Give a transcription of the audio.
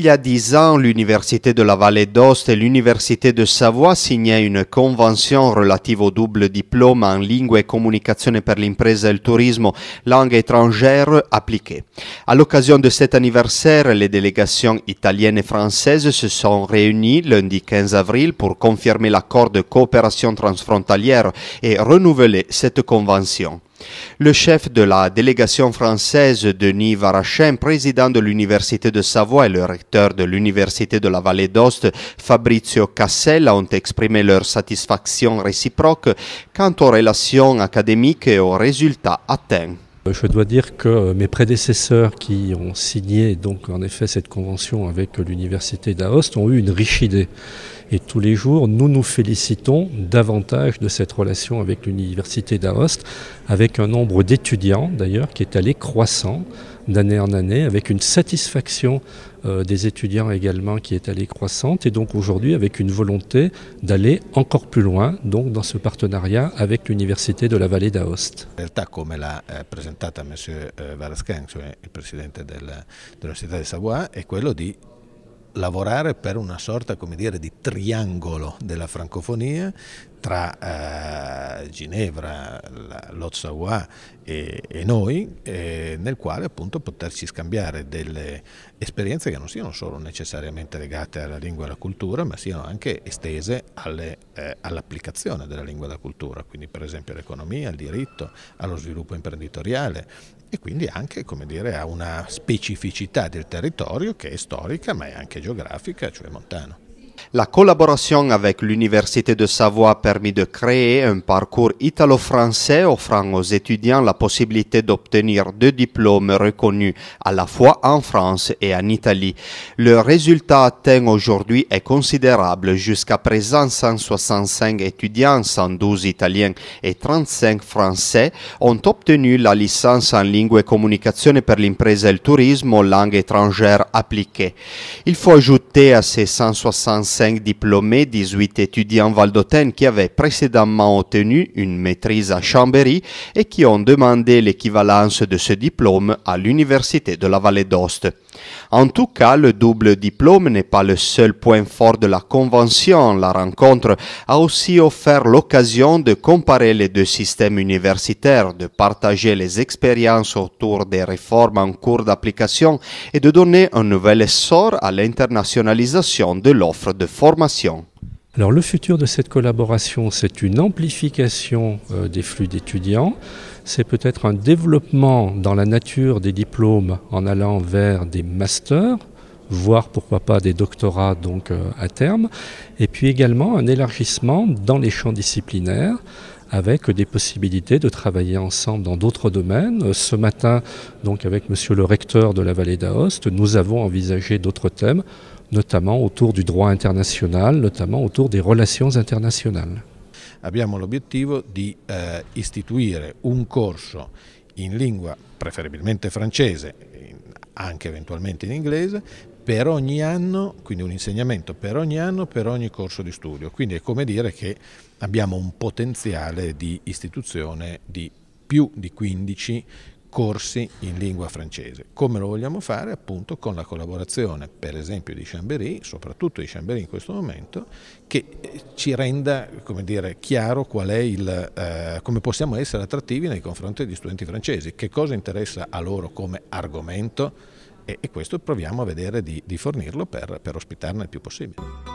y a 10 ans, l'Université de la Vallée d'Aoste et l'Université de Savoie signaient une convention relative au double diplôme en lingue e comunicazione per l'impresa e il turismo, langue étrangère appliquée. À l'occasion de cet anniversaire, les délégations italiennes et françaises se sont réunies lundi 15 avril pour confirmer l'accord de coopération transfrontalière et renouveler cette convention. Le chef de la délégation française, Denis Varachin, président de l'Université de Savoie et le recteur de l'Université de la Vallée d'Aoste, Fabrizio Cassella, ont exprimé leur satisfaction réciproque quant aux relations académiques et aux résultats atteints. Je dois dire que mes prédécesseurs qui ont signé donc en effet cette convention avec l'Université d'Aoste ont eu une riche idée. Et tous les jours, nous nous félicitons davantage de cette relation avec l'Université d'Aoste, avec un nombre d'étudiants d'ailleurs qui est allé croissant d'année en année, avec une satisfaction des étudiants également qui est allée croissante, et donc aujourd'hui avec une volonté d'aller encore plus loin donc dans ce partenariat avec l'Université de la Vallée d'Aoste. In realtà, come l'ha presentata M. Varachin, cioè il presidente dell'Università di Savoie, è quello di lavorare per una sorta, come dire, di triangolo della francofonia tra Ginevra, l'Haute-Savoie e noi, nel quale appunto poterci scambiare delle esperienze che non siano solo necessariamente legate alla lingua e alla cultura, ma siano anche estese all'applicazione della lingua e della cultura, quindi per esempio all'economia, al diritto, allo sviluppo imprenditoriale, e quindi anche, come dire, a una specificità del territorio che è storica ma è anche géographique, cioè montano. La collaboration avec l'Université de Savoie a permis de créer un parcours italo-français offrant aux étudiants la possibilité d'obtenir 2 diplômes reconnus à la fois en France et en Italie. Le résultat atteint aujourd'hui est considérable. Jusqu'à présent, 165 étudiants, 112 italiens et 35 français ont obtenu la licence en lingue e comunicazione per l'impresa e il turismo, langue étrangère appliquée. Il faut ajouter à ces 165 diplômés, 18 étudiants valdôtains qui avaient précédemment obtenu une maîtrise à Chambéry et qui ont demandé l'équivalence de ce diplôme à l'Université de la Vallée d'Aoste. En tout cas, le double diplôme n'est pas le seul point fort de la convention. La rencontre a aussi offert l'occasion de comparer les deux systèmes universitaires, de partager les expériences autour des réformes en cours d'application et de donner un nouvel essor à l'internationalisation de l'offre de formation. Alors le futur de cette collaboration, c'est une amplification des flux d'étudiants, c'est peut-être un développement dans la nature des diplômes en allant vers des masters, voire pourquoi pas des doctorats donc à terme, et puis également un élargissement dans les champs disciplinaires avec des possibilités de travailler ensemble dans d'autres domaines. Ce matin, donc avec monsieur le recteur de la Vallée d'Aoste, nous avons envisagé d'autres thèmes, notamment autour du droit international, notamment autour des relations internationales. Abbiamo l'obiettivo di istituire un corso in lingua preferibilmente francese, anche eventualmente in inglese, per ogni anno, quindi un insegnamento per ogni anno, per ogni corso di studio. Quindi è come dire che abbiamo un potenziale di istituzione di più di 15 corsi in lingua francese. Come lo vogliamo fare? Appunto con la collaborazione, per esempio, di Chambéry, soprattutto di Chambéry in questo momento, che ci renda, come dire, chiaro qual è come possiamo essere attrattivi nei confronti degli studenti francesi, che cosa interessa a loro come argomento, e questo proviamo a vedere di fornirlo per ospitarne il più possibile.